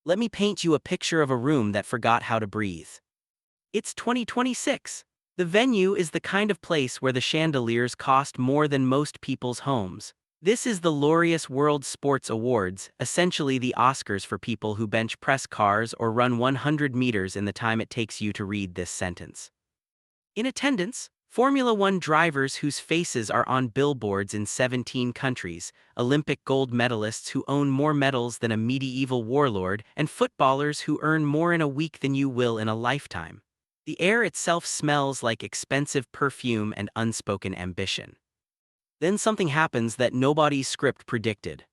Let me paint you a picture of a room that forgot how to breathe. It's 2026. The venue is the kind of place where the chandeliers cost more than most people's homes. This is the Laureus World Sports Awards, essentially the Oscars for people who bench press cars or run 100 meters in the time it takes you to read this sentence. In attendance, Formula One drivers whose faces are on billboards in 17 countries, Olympic gold medalists who own more medals than a medieval warlord, and footballers who earn more in a week than you will in a lifetime. The air itself smells like expensive perfume and unspoken ambition. Then something happens that nobody's script predicted.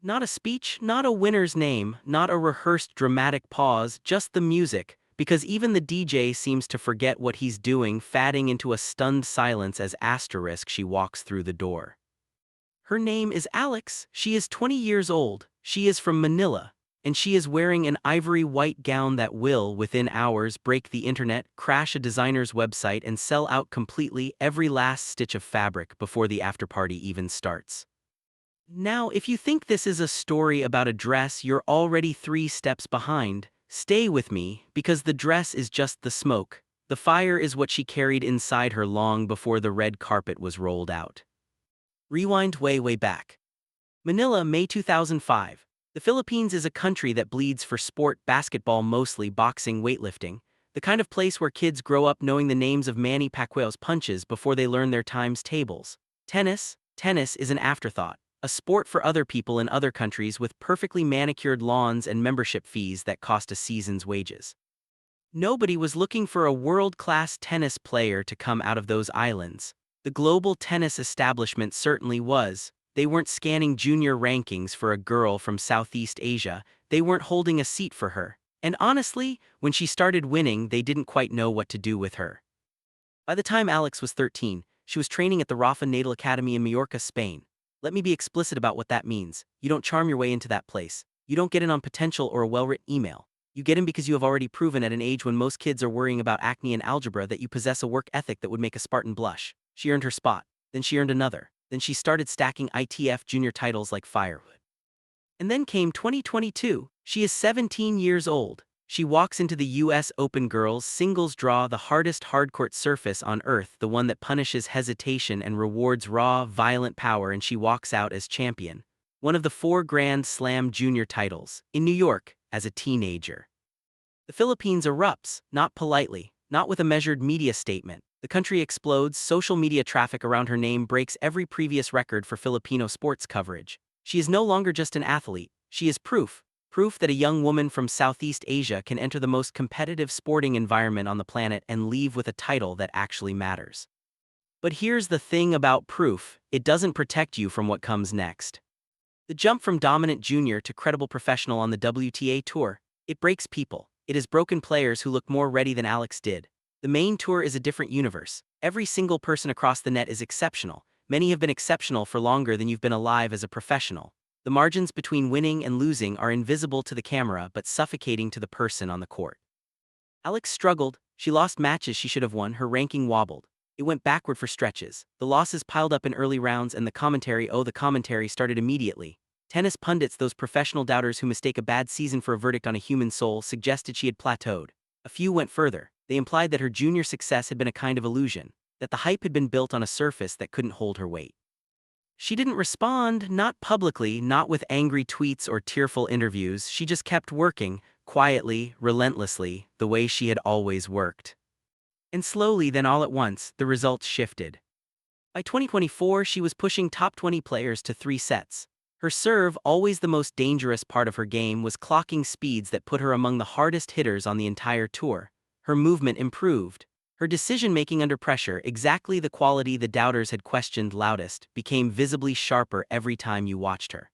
Not a speech, not a winner's name, not a rehearsed dramatic pause, just the music, because even the DJ seems to forget what he's doing, fading into a stunned silence as she walks through the door. Her name is Alex, she is 20 years old, she is from Manila, and she is wearing an ivory white gown that will, within hours, break the internet, crash a designer's website, and sell out completely every last stitch of fabric before the afterparty even starts. Now, if you think this is a story about a dress, you're already 3 steps behind. Stay with me, because the dress is just the smoke. The fire is what she carried inside her long before the red carpet was rolled out. Rewind way back. Manila, May 2005. The Philippines is a country that bleeds for sport, basketball mostly, boxing, weightlifting. The kind of place where kids grow up knowing the names of Manny Pacquiao's punches before they learn their times tables. Tennis is an afterthought. A sport for other people in other countries with perfectly manicured lawns and membership fees that cost a season's wages. Nobody was looking for a world-class tennis player to come out of those islands. The global tennis establishment certainly was. They weren't scanning junior rankings for a girl from Southeast Asia, they weren't holding a seat for her. And honestly, when she started winning, they didn't quite know what to do with her. By the time Alex was 13, she was training at the Rafa Natal Academy in Mallorca, Spain. Let me be explicit about what that means. You don't charm your way into that place. You don't get in on potential or a well-written email. You get in because you have already proven at an age when most kids are worrying about acne and algebra that you possess a work ethic that would make a Spartan blush. She earned her spot. Then she earned another. Then she started stacking ITF junior titles like firewood. And then came 2022. She is 17 years old. She walks into the US Open girls singles draw, the hardest hardcourt surface on earth, the one that punishes hesitation and rewards raw, violent power, and she walks out as champion. One of the 4 Grand Slam junior titles, in New York, as a teenager. The Philippines erupts, not politely, not with a measured media statement. The country explodes, social media traffic around her name breaks every previous record for Filipino sports coverage. She is no longer just an athlete, she is proof that a young woman from Southeast Asia can enter the most competitive sporting environment on the planet and leave with a title that actually matters. But here's the thing about proof, it doesn't protect you from what comes next. The jump from dominant junior to credible professional on the WTA Tour, it breaks people. It has broken players who look more ready than Alex did. The main tour is a different universe. Every single person across the net is exceptional. Many have been exceptional for longer than you've been alive as a professional. The margins between winning and losing are invisible to the camera but suffocating to the person on the court. Alex struggled, she lost matches she should have won, her ranking wobbled. It went backward for stretches. The losses piled up in early rounds and the commentary started immediately. Tennis pundits, those professional doubters who mistake a bad season for a verdict on a human soul, suggested she had plateaued. A few went further. They implied that her junior success had been a kind of illusion, that the hype had been built on a surface that couldn't hold her weight. She didn't respond, not publicly, not with angry tweets or tearful interviews. She just kept working, quietly, relentlessly, the way she had always worked. And slowly, then all at once, the results shifted. By 2024, she was pushing top 20 players to 3 sets. Her serve, always the most dangerous part of her game, was clocking speeds that put her among the hardest hitters on the entire tour. Her movement improved. Her decision-making under pressure, exactly the quality the doubters had questioned loudest, became visibly sharper every time you watched her.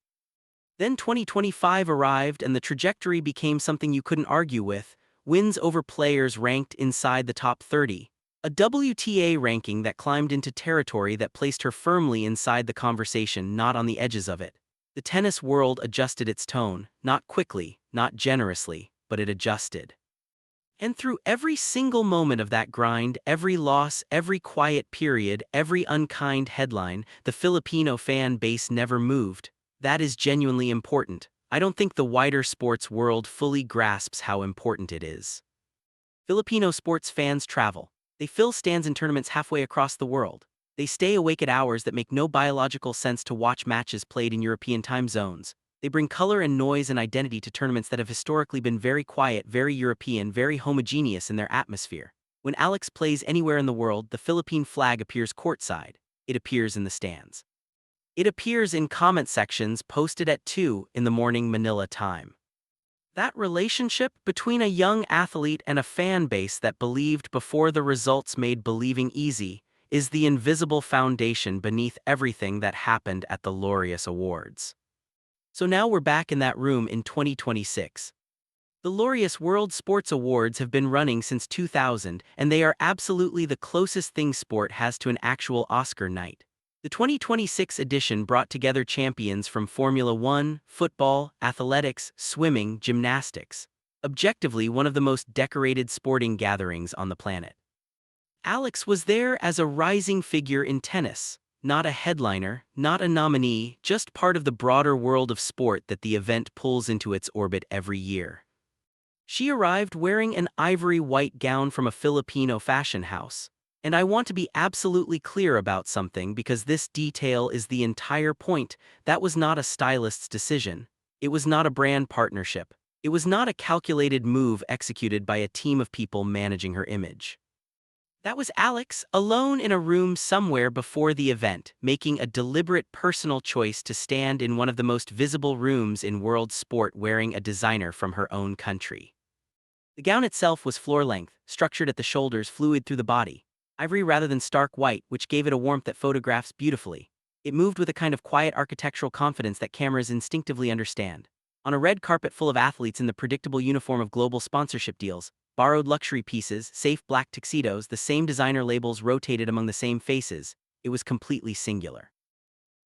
Then 2025 arrived and the trajectory became something you couldn't argue with, wins over players ranked inside the top 30. A WTA ranking that climbed into territory that placed her firmly inside the conversation, not on the edges of it. The tennis world adjusted its tone, not quickly, not generously, but it adjusted. And through every single moment of that grind, every loss, every quiet period, every unkind headline, the Filipino fan base never moved. That is genuinely important. I don't think the wider sports world fully grasps how important it is. Filipino sports fans travel. They fill stands in tournaments halfway across the world. They stay awake at hours that make no biological sense to watch matches played in European time zones. They bring color and noise and identity to tournaments that have historically been very quiet, very European, very homogeneous in their atmosphere. When Alex plays anywhere in the world, the Philippine flag appears courtside. It appears in the stands. It appears in comment sections posted at 2 in the morning Manila time. That relationship between a young athlete and a fan base that believed before the results made believing easy is the invisible foundation beneath everything that happened at the Laureus Awards. So now we're back in that room in 2026. The Laureus World Sports Awards have been running since 2000, and they are absolutely the closest thing sport has to an actual Oscar night. The 2026 edition brought together champions from Formula One, football, athletics, swimming, gymnastics. Objectively, one of the most decorated sporting gatherings on the planet. Alex was there as a rising figure in tennis, not a headliner, not a nominee, just part of the broader world of sport that the event pulls into its orbit every year. She arrived wearing an ivory white gown from a Filipino fashion house. And I want to be absolutely clear about something because this detail is the entire point. That was not a stylist's decision. It was not a brand partnership. It was not a calculated move executed by a team of people managing her image. That was Alex, alone in a room somewhere before the event, making a deliberate personal choice to stand in one of the most visible rooms in world sport wearing a designer from her own country. The gown itself was floor-length, structured at the shoulders, fluid through the body. Ivory rather than stark white, which gave it a warmth that photographs beautifully. It moved with a kind of quiet architectural confidence that cameras instinctively understand. On a red carpet full of athletes in the predictable uniform of global sponsorship deals, borrowed luxury pieces, safe black tuxedos, the same designer labels rotated among the same faces, it was completely singular.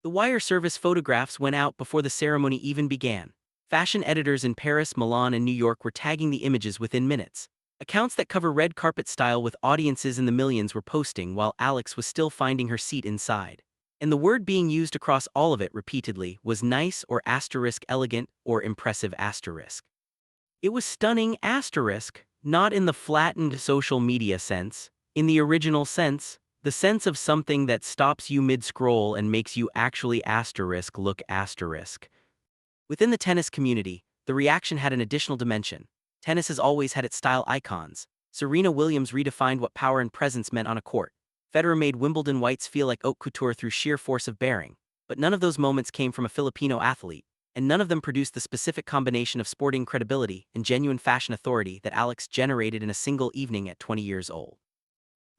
The wire service photographs went out before the ceremony even began. Fashion editors in Paris, Milan, and New York were tagging the images within minutes. Accounts that cover red carpet style with audiences in the millions were posting while Alex was still finding her seat inside. And the word being used across all of it repeatedly was nice or asterisk elegant or impressive asterisk. It was stunning asterisk, not in the flattened social media sense, in the original sense, the sense of something that stops you mid-scroll and makes you actually asterisk look asterisk. Within the tennis community, the reaction had an additional dimension. Tennis has always had its style icons. Serena Williams redefined what power and presence meant on a court. Federer made Wimbledon whites feel like haute couture through sheer force of bearing. But none of those moments came from a Filipino athlete, and none of them produced the specific combination of sporting credibility and genuine fashion authority that Alex generated in a single evening at 20 years old.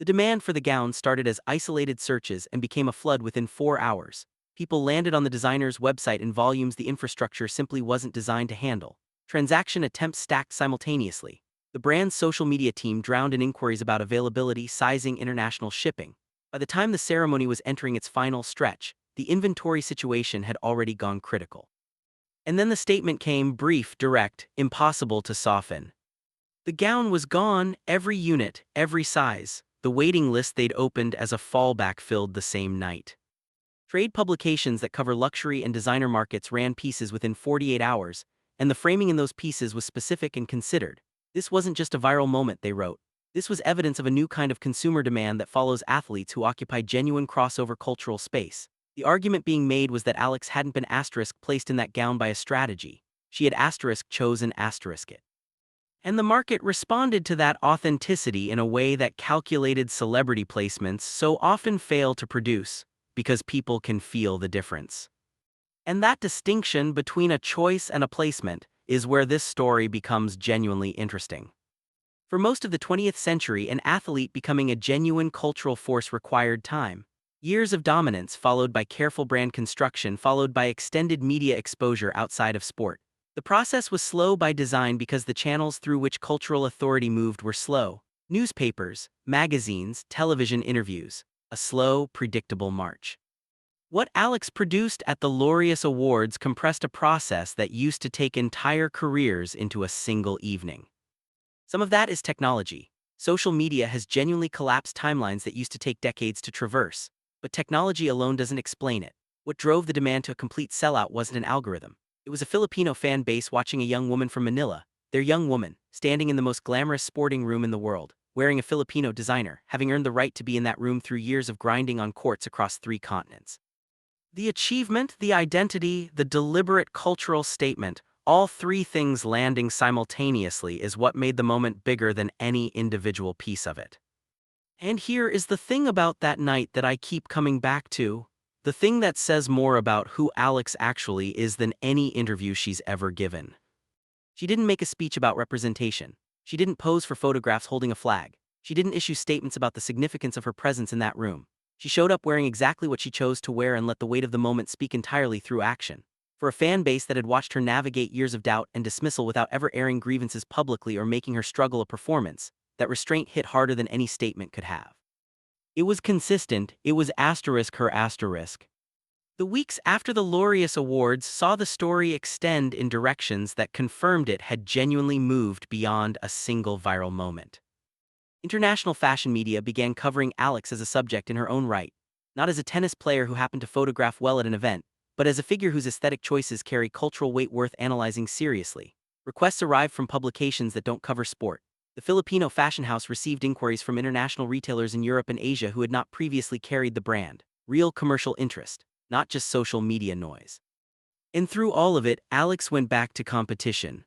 The demand for the gown started as isolated searches and became a flood within 4 hours. People landed on the designer's website in volumes the infrastructure simply wasn't designed to handle. Transaction attempts stacked simultaneously. The brand's social media team drowned in inquiries about availability, sizing, international shipping. By the time the ceremony was entering its final stretch, the inventory situation had already gone critical. And then the statement came, brief, direct, impossible to soften. The gown was gone, every unit, every size. The waiting list they'd opened as a fallback filled the same night. Trade publications that cover luxury and designer markets ran pieces within 48 hours, and the framing in those pieces was specific and considered. This wasn't just a viral moment, they wrote. This was evidence of a new kind of consumer demand that follows athletes who occupy genuine crossover cultural space. The argument being made was that Alex hadn't been asterisk placed in that gown by a strategy. She had asterisk chosen asterisk it. And the market responded to that authenticity in a way that calculated celebrity placements so often fail to produce, because people can feel the difference. And that distinction between a choice and a placement is where this story becomes genuinely interesting. For most of the 20th century, an athlete becoming a genuine cultural force required time. Years of dominance followed by careful brand construction followed by extended media exposure outside of sport. The process was slow by design because the channels through which cultural authority moved were slow. Newspapers, magazines, television interviews. A slow, predictable march. What Alex produced at the Laureus Awards compressed a process that used to take entire careers into a single evening. Some of that is technology. Social media has genuinely collapsed timelines that used to take decades to traverse. But technology alone doesn't explain it. What drove the demand to a complete sellout wasn't an algorithm. It was a Filipino fan base watching a young woman from Manila, their young woman, standing in the most glamorous sporting room in the world, wearing a Filipino designer, having earned the right to be in that room through years of grinding on courts across 3 continents. The achievement, the identity, the deliberate cultural statement, all three things landing simultaneously is what made the moment bigger than any individual piece of it. And here is the thing about that night that I keep coming back to. The thing that says more about who Alex actually is than any interview she's ever given. She didn't make a speech about representation. She didn't pose for photographs holding a flag. She didn't issue statements about the significance of her presence in that room. She showed up wearing exactly what she chose to wear and let the weight of the moment speak entirely through action. For a fan base that had watched her navigate years of doubt and dismissal without ever airing grievances publicly or making her struggle a performance, that restraint hit harder than any statement could have. It was consistent, it was asterisk her asterisk. The weeks after the Laureus Awards saw the story extend in directions that confirmed it had genuinely moved beyond a single viral moment. International fashion media began covering Alex as a subject in her own right, not as a tennis player who happened to photograph well at an event, but as a figure whose aesthetic choices carry cultural weight worth analyzing seriously. Requests arrived from publications that don't cover sport. The Filipino fashion house received inquiries from international retailers in Europe and Asia who had not previously carried the brand. Real commercial interest, not just social media noise. And through all of it, Alex went back to competition.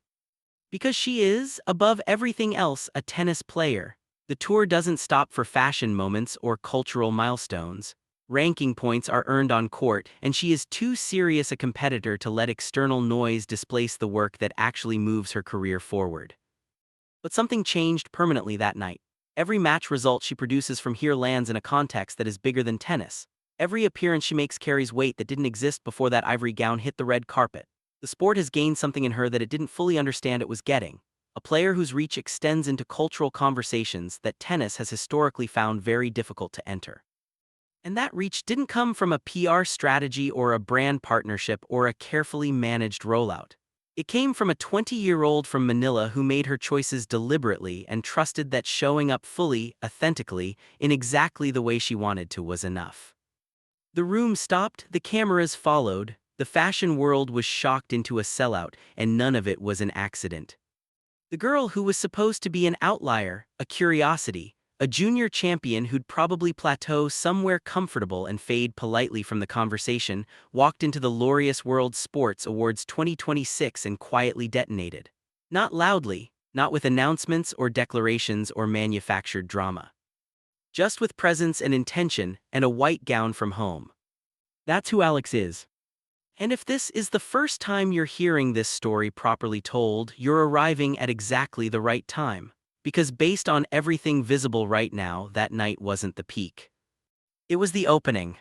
Because she is, above everything else, a tennis player. The tour doesn't stop for fashion moments or cultural milestones. Ranking points are earned on court, and she is too serious a competitor to let external noise displace the work that actually moves her career forward. But something changed permanently that night. Every match result she produces from here lands in a context that is bigger than tennis. Every appearance she makes carries weight that didn't exist before that ivory gown hit the red carpet. The sport has gained something in her that it didn't fully understand it was getting. A player whose reach extends into cultural conversations that tennis has historically found very difficult to enter. And that reach didn't come from a PR strategy or a brand partnership or a carefully managed rollout. It came from a 20-year-old from Manila who made her choices deliberately and trusted that showing up fully, authentically, in exactly the way she wanted to was enough. The room stopped, the cameras followed, the fashion world was shocked into a sellout, and none of it was an accident. The girl who was supposed to be an outlier, a curiosity, a junior champion who'd probably plateau somewhere comfortable and fade politely from the conversation, walked into the Laureus World Sports Awards 2026 and quietly detonated. Not loudly, not with announcements or declarations or manufactured drama. Just with presence and intention and a white gown from home. That's who Alex is. And if this is the first time you're hearing this story properly told, you're arriving at exactly the right time. Because based on everything visible right now, that night wasn't the peak. It was the opening.